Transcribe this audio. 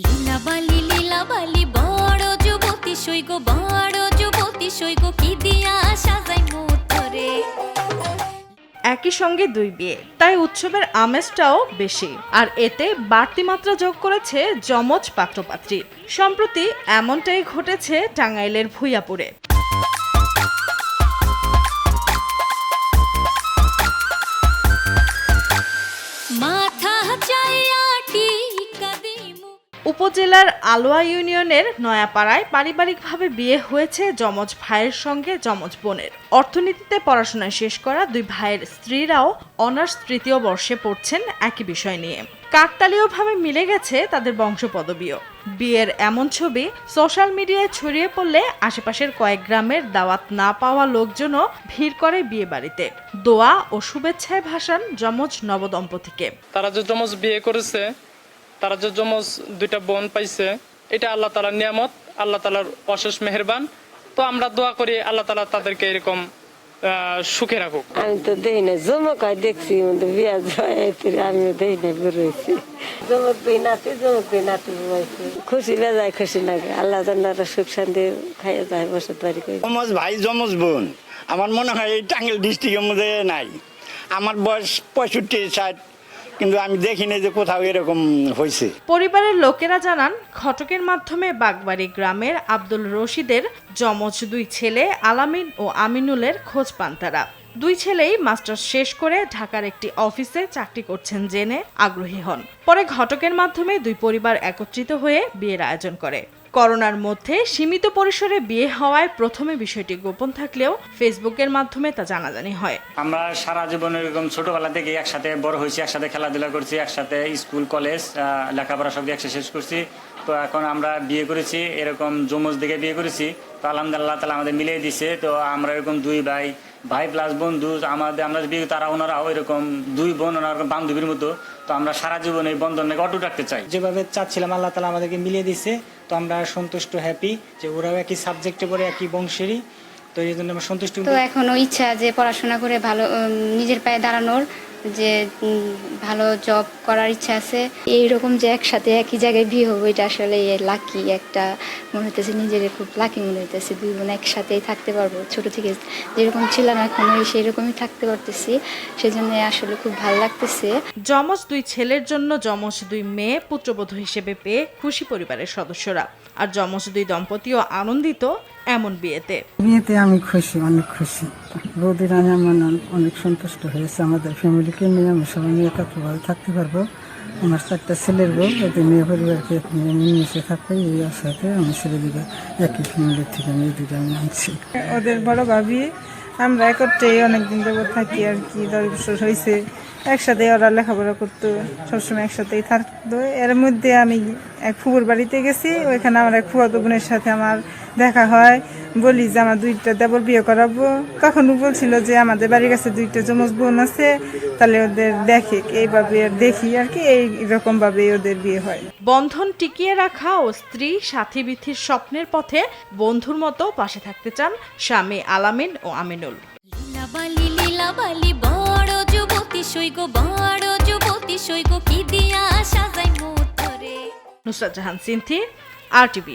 লীলাবালি লীলাবালি বড় যুবতী সৈগ বড় যুবতী সৈগ কি দিয়া সাজাই মুতরে। একই সঙ্গে দুই বিয়ে, তাই উৎসবের আমেজটাও বেশি। আর এতে বাড়তি মাত্রা যোগ করেছে যমজ পাত্রপাত্রী। সম্প্রতি এমনটাই ঘটেছে টাঙ্গাইলের ভূঁইয়াপুরে। উপজেলার আলোয়া ইউনিয়নের নয়াপাড়ায় পারিবারিকভাবে বিয়ে হয়েছে যমজ ভাইয়ের সঙ্গে যমজ বোনের। অর্থনীতিতে পড়াশোনা শেষ করা দুই ভাইয়ের স্ত্রীরাও অনার্স তৃতীয় বর্ষে পড়ছেন একই বিষয় নিয়ে। কাকতালীয়ভাবে মিলে গেছে তাদের বংশপদবীও। বিয়ের এমন ছবি সোশ্যাল মিডিয়ায় ছড়িয়ে পড়লে আশেপাশের কয়েক গ্রামের দাওয়াত না পাওয়া লোকজনও ভিড় করে বিয়ে বাড়িতে। দোয়া ও শুভেচ্ছায় ভাসান যমজ নবদম্পতিকে। তারা যে যমজ বিয়ে করেছে, তারা যে যমজ দুইটা বোন পাইছে, এটা আল্লাহ তাআলার নিয়ামত, আল্লাহ তাআলার অশেষ মেহেরবান। তো আমরা দোয়া করি আল্লাহ তাআলা তাদেরকে এরকম সুখে রাখুক। আমি তো দেই না জমকাই দেখছি, বিয়া আমিও দেই না বেরোইছি। জমক দেই নাতি খুশি বেজায় খুশি লাগে। আল্লাহ জান্নাত সুখ শান্তি খাইয়ে যায় বসত বাড়ি করে। যমজ ভাই যমজ বোন আমার মনে হয় এই টাঙ্গাইল ডিস্ট্রিক্টের মধ্যে নাই। আমার বয়স 65-60, কিন্তু আমি দেখিনি যে কোথাও এরকম হয়েছে। পরিবারের লোকেরা জানান, ঘটকের মাধ্যমে বাগবাড়ি গ্রামের আব্দুল রশিদের যমজ দুই ছেলে আলামিন ও আমিনুলের খোঁজ পান তারা। দুই ছেলেই মাস্টার্স শেষ করে ঢাকার একটি অফিসে চাকরি করছেন জেনে আগ্রহী হন। পরে ঘটকের মাধ্যমে দুই পরিবার একত্রিত হয়ে বিয়ের আয়োজন করে। করোনার মধ্যে সীমিত পরিসরে বিয়ে হওয়ায় প্রথমে বিষয়টি গোপন থাকলেও ফেসবুকের মাধ্যমে তা জানাজানি হয়। আমরা সারা জীবন এরকম ছোটবেলা থেকে একসাথে বড় হয়েছি, একসাথে খেলাধুলা করছি, একসাথে স্কুল কলেজ লেখাপড়া সব একসাথে শেষ করছি। তো এখন আমরা বিয়ে করেছি, এরকম যমজ দিকে বিয়ে করেছি। তো আলহামদুলিল্লাহ তাআলা আমাদের মিলিয়ে দিছে। তো আমরা এরকম দুই ভাই প্লাস বন্ধু, আমরা বিয়ে তারা ওনারাও এরকম দুই বোন ওনার বান্ধবীর মতো। তো আমরা সারা জীবন এই বন্ধনকে অটুট রাখতে চাই। যেভাবে চাচ্ছিলাম আল্লাহ তাআলা আমাদেরকে মিলিয়ে দিছে। তো আমরা সন্তুষ্ট, হ্যাপি যে ওরাও একই সাবজেক্টে পড়ে, একই বংশেরই। তো এই জন্য আমরা সন্তুষ্ট। তো এখনো ইচ্ছা যে পড়াশোনা করে ভালো নিজের পায়ে দাঁড়ানোর, যে ভালো জব করার ইচ্ছা আছে। এইরকম যে একসাথে একই জায়গায় বিয়ে হবো, এটা আসলে লাকি একটা মনে হইতেছে, নিজের খুব লাকি মনে হইতেছে। দুই বোন একসাথেই থাকতে পারবো, ছোট থেকে যেরকম ছিলাম এখনো সেই রকমই থাকতে পারতেছি, সেজন্য আসলে খুব ভালো লাগতেছে। যমজ দুই ছেলের জন্য যমজ দুই মেয়ে পুত্রবধূ হিসেবে পেয়ে খুশি পরিবারের সদস্যরা। আর যমজ দুই দম্পতিও আনন্দিত এমন বিয়েতে। আমি খুশি, অনেক খুশি। বৌদির আমার অনেক সন্তুষ্ট হয়েছে। আমাদের ফ্যামিলিকে নিয়ে আমি সবাই নিয়ে একাত্রভাবে থাকতে পারবো। আমার 4টা ছেলের বউ, ওদের মেয়ে পরিবারকে নিয়ে মিলেমিশে থাকবে এই আশাতে আমি ছেলেদিকে একই ফ্যামিলির থেকে মেয়েদিকে আমি আনছি। ওদের বড় ভাবি আমরা একত্রেই অনেকদিন যাবত থাকি আর কি, 10 বছর হয়েছে। একসাথে ওরা লেখাপড়া করতো, সবসময় একসাথেই থাকতো। এর মধ্যে আমি এক ফুপুর বাড়িতে গেছি, ওইখানে আমার এক ফুফাতো বোনের সাথে আমার দেখা হয়। বলি যে আমার 2টা দেবর বিয়ে করাবো। তখন ও বলছিল যে আমাদের বাড়ির কাছে 2টা যমজ বোন আছে, তাহলে ওদের দেখে। এইভাবে দেখি আর কি, এইরকম ভাবে ওদের বিয়ে হয়। বন্ধন টিকিয়ে রাখা ও স্ত্রী সাথী বিথির স্বপ্নের পথে বন্ধুর মতো পাশে থাকতে চান স্বামী আলামিন ও আমিনুল। লীলাবালি লীলাবালি বড় যুবতী সৈগ বড় যুবতী সৈগ কি দিয়া সাজাই মুতরে। নুসরাত জাহান সিনথি, RTV।